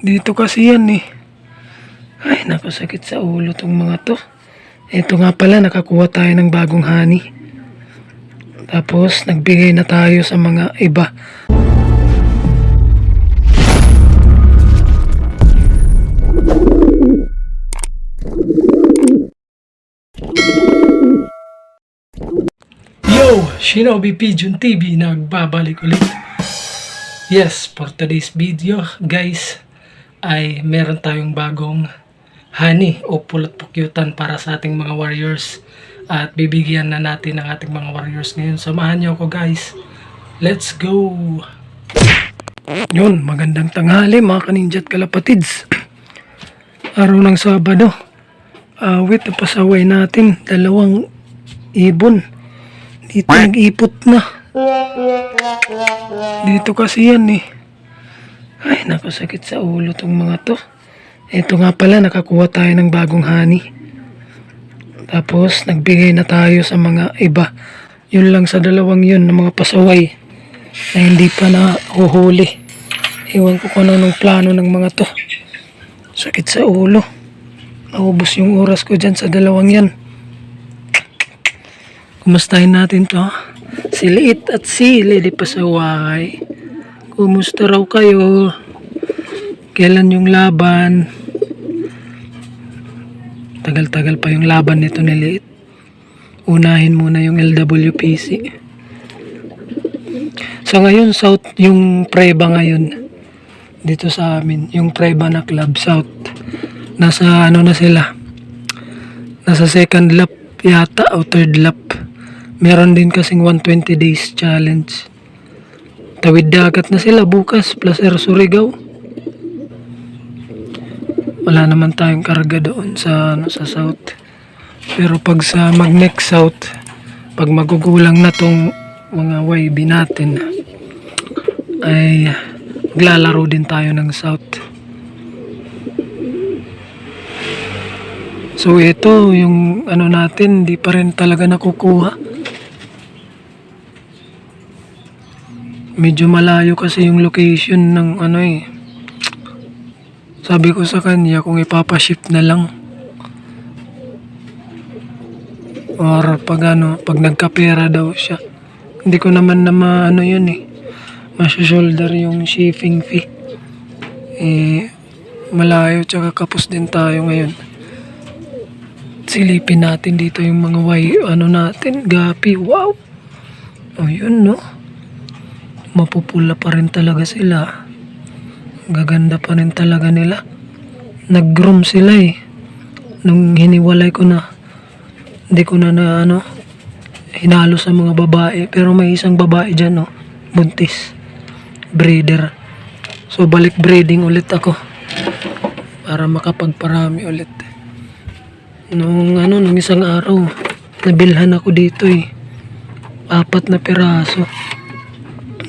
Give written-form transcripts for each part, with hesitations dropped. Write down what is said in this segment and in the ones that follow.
Dito kasi yan eh. Ay, napasakit sa ulo tong mga to. Ito nga pala, nakakuha tayo ng bagong honey. Tapos, nagbigay na tayo sa mga iba. Yo! Shinobi Pigeon TV nagbabalik ulit. Yes, for today's video, guys, ay meron tayong bagong honey o pulot pukyutan para sa ating mga warriors. At bibigyan na natin ang ating mga warriors ngayon. Samahan niyo ako, guys. Let's go! Yun, magandang tanghali mga kaninja at kalapatids. Araw ng Sabado. Awit na pasaway natin. 2 ibon. Dito nag-ipot na. Dito kasi yan eh. Ay, napasakit sa ulo tong mga to. Ito nga pala, nakakuha tayo ng bagong honey. Tapos, nagbigay na tayo sa mga iba. Yun lang sa 2 yun ng mga pasaway na hindi pa nahuhuli. Ewan ko kung anong plano ng mga to. Sakit sa ulo. Naubos yung oras ko dyan sa 2 yan. Kumustahin natin to. Si Liit at si Lady Pasaway. Kumusta raw kayo? Kailan yung laban? Tagal-tagal pa yung laban nito ni Liit. Unahin muna yung LWPC. So ngayon, South yung Preba ngayon. Dito sa amin. Yung Preba na Club South. Nasa ano na sila? Nasa 2nd lap yata o 3rd lap. Meron din kasing 120 days challenge. Tawid dagat na sila bukas plus Air Surigao. Wala naman tayong karga doon sa South. Pero pag sa next South, pag magugulang na tong mga YB natin, ay maglalaro din tayo ng South. So ito yung ano natin, di pa rin talaga nakukuha. Medyo malayo kasi yung location ng ano eh. Sabi ko sa kanya kung ipapaship na lang. Or pag nagkapera daw siya. Hindi ko naman na maano yun eh. Masya-shoulder yung shipping fee. Eh, malayo tsaka kapos din tayo ngayon. Silipin natin dito yung mga natin, gapi. Wow! O yun no. Mapupula pa rin talaga sila. Gaganda pa rin talaga nila. Nag-groom sila eh. Nung hiniwalay ko na. Hindi ko na hinalo sa mga babae. Pero may isang babae dyan no. Buntis. Breeder. So balik breeding ulit ako. Para makapagparami ulit. Nung isang araw. Nabilhan ako dito eh. 4 na piraso.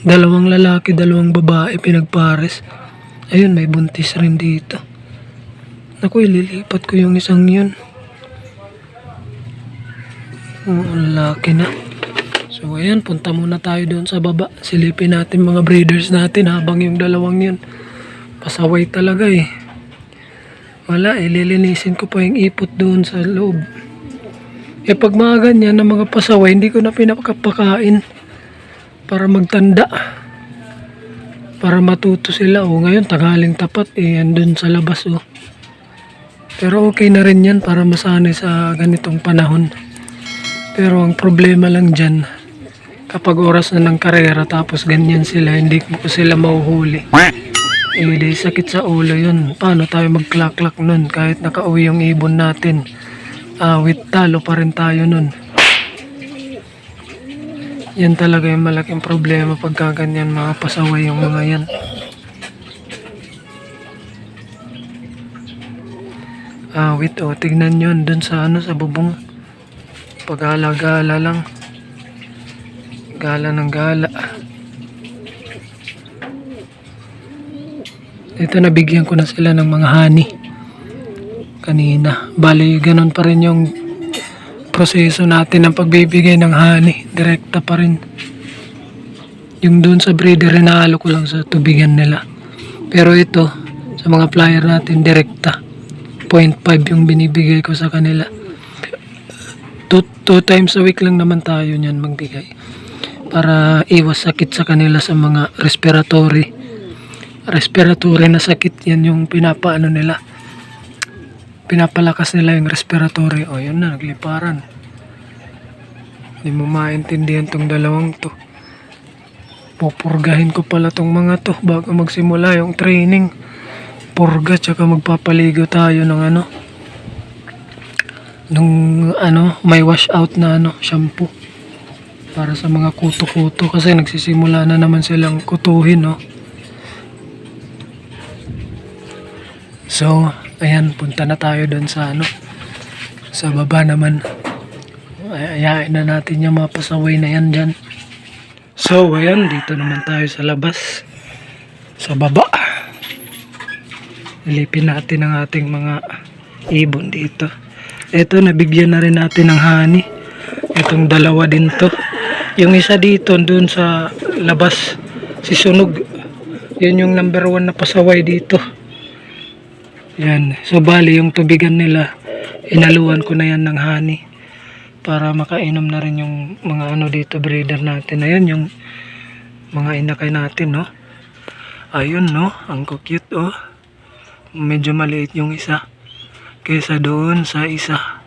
2 lalaki, 2 babae, pinagpares. Ayun, may buntis rin dito. Naku, ililipat ko yung isang yun. Laki na. So, ayan, punta muna tayo doon sa baba. Silipin natin mga breeders natin habang yung 2 yun. Pasaway talaga eh. Wala, ililinisin ko pa yung ipot doon sa loob. Eh, pag mga ganyan na mga pasaway, hindi ko na pinapakain. Para magtanda. Para matuto sila. O ngayon, tanghaling tapat. Andun sa labas. Pero okay na rin yan para masanay sa ganitong panahon. Pero ang problema lang dyan, kapag oras na ng karera tapos ganyan sila, hindi ko sila mauhuli. Di sakit sa ulo yun. Paano tayo mag-clack-clack nun? Kahit nakauwi yung ibon natin. Awit talo pa rin tayo nun. Yan talaga yung malaking problema pagka ganyan mga pasaway yung mga yan. Wait tignan nyo dun sa sa bubong. Pag-gala-gala lang. Gala ng gala. Ito nabigyan ko na sila ng mga honey. Kanina. Bali ganun pa rin yung proseso natin ng pagbibigay ng honey. Direkta pa rin. Yung doon sa breeder, hinahalo ko lang sa tubigan nila. Pero ito, Sa mga flyer natin, direkta. 0.5 yung binibigay ko sa kanila. Two times a week lang naman tayo niyan magbigay. Para iwas sakit sa kanila sa mga respiratory. Respiratory na sakit, yan yung pinapaano nila. Pinapalakas nila yung respiratory. O yun na, nagliparan. Hindi mo maintindihan tong dalawang to. Pupurgahin ko pala tong mga to bago magsimula yung training. Purga, tsaka magpapaligo tayo ng may wash out na shampoo. Para sa mga kuto-kuto kasi nagsisimula na naman silang kutuhin, no. So, ayan, punta na tayo doon sa sa baba naman. Ayain na natin yung mga pasaway na yan dyan. So, ayan, dito naman tayo sa labas. Sa baba. Ilipin natin ang ating mga ibon dito. Ito, nabigyan na rin natin ng honey. Itong dalawa din to. Yung isa dito, dun sa labas, si Sunog. Yun yung number 1 na pasaway dito. Yan. So, bali, yung tubigan nila, inaluan ko na yan ng honey. Para makainom na rin yung mga dito, breeder natin. Ayun, yung mga inakay natin, no? Ayun, no? Ang cute, oh. Medyo maliit yung isa. Kaysa doon sa isa.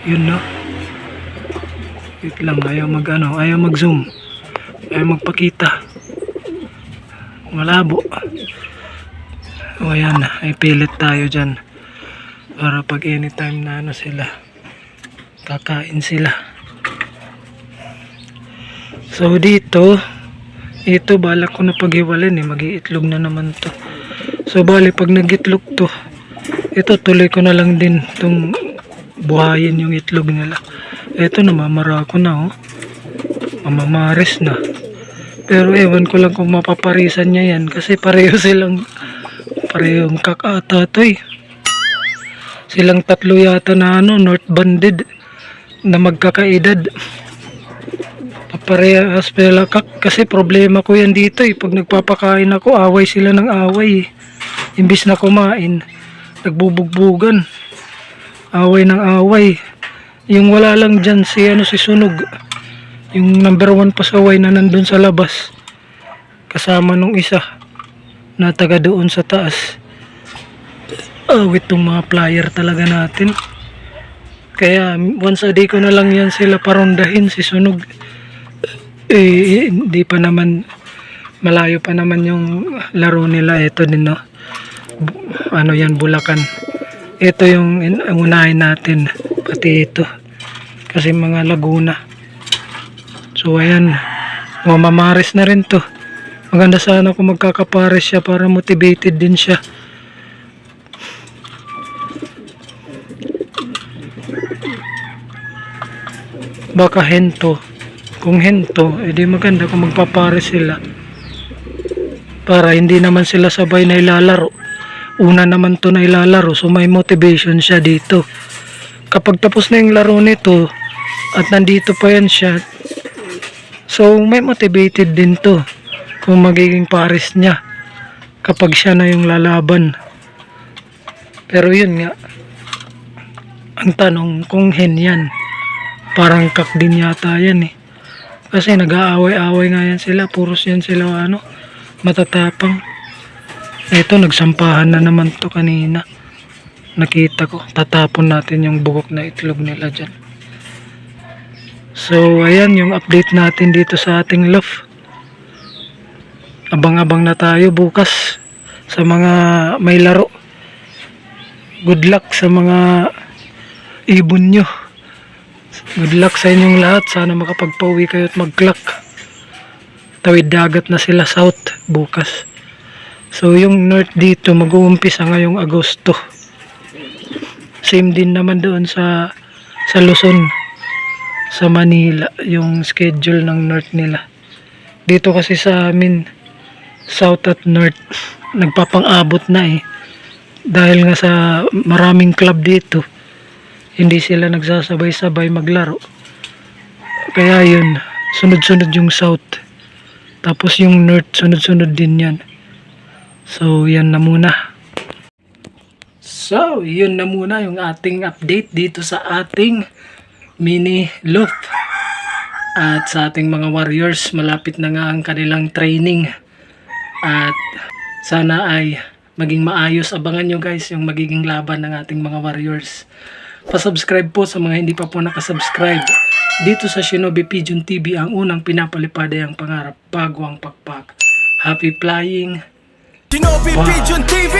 Yun, no? Wait lang, ayaw ayaw mag-zoom. Ayaw magpakita. Malabo. O ayan, ay pilit tayo dyan. Para pag anytime na sila, kakain sila. So dito, ito balak ko na paghiwalin mag-iitlog na naman to. So bali pag nag-itlog to, ito tuloy ko na lang din itong buhayin yung itlog nila. Ito namamara ko na, oh. Mamamaris na. Pero ewan ko lang kung mapaparisan niya yan kasi parehong kakata to eh. Silang tatlo yata na north banded na magkakaedad. Parehas pala kasi problema ko yan dito eh. Pag nagpapakain ako, away sila ng away eh. Imbis na kumain, nagbubugbugan. Away ng away. Yung wala lang dyan si Sunog. Yung number 1 pasaway na nandun sa labas. Kasama nung isa na taga doon sa taas. Awit tong mga flyer talaga natin. Kaya once a day ko na lang yan sila parondahin si Sunog. Hindi pa naman, malayo pa naman yung laro nila. Ito din, no? Yan, Bulacan. Ito yung unahin natin. Pati ito. Kasi mga Laguna. So ayan, mamamaris na rin to. Maganda sana kung magkakapares siya para motivated din siya. Baka hento. Kung hento, edi maganda kung magpapares sila. Para hindi naman sila sabay na ilalaro. Una naman to na ilalaro, so may motivation siya dito. Kapag tapos na yung laro nito at nandito pa yan siya, so may motivated din to kung magiging pares niya kapag siya na yung lalaban. Pero yun nga, ang tanong kung hen yan, parang kak din yata yan eh. Kasi nag-aaway-aaway nga yan sila, puros yan sila matatapang. Ito, nagsampahan na naman to kanina. Nakita ko, tatapon natin yung bugok na itlog nila dyan. So ayan yung update natin dito sa ating loft. Abang-abang na tayo bukas sa mga may laro. Good luck sa mga ibon nyo. Good luck sa inyong lahat. Sana makapagpauwi kayo at mag-clock. Tawid dagat na sila south bukas. So yung north dito mag-uumpisa ngayong Agosto. Same din naman doon sa Luzon, sa Manila, yung schedule ng north nila. Dito kasi sa amin, south at north, nagpapang-abot na eh. Dahil nga sa maraming club dito, hindi sila nagsasabay-sabay maglaro. Kaya yun, sunod-sunod yung south. Tapos yung north, sunod-sunod din yan. So, yan na muna. So, yun na muna yung ating update dito sa ating mini loop. At sa ating mga warriors, malapit na nga ang kanilang training. At sana ay maging maayos. Abangan nyo guys yung magiging laban ng ating mga warriors. Pa-subscribe po sa mga hindi pa po nakasubscribe. Dito sa Shinobi Pigeon TV, ang unang pinapalipadayang pangarap bago ang pakpak. Happy flying! Shinobi Wow. Pigeon TV!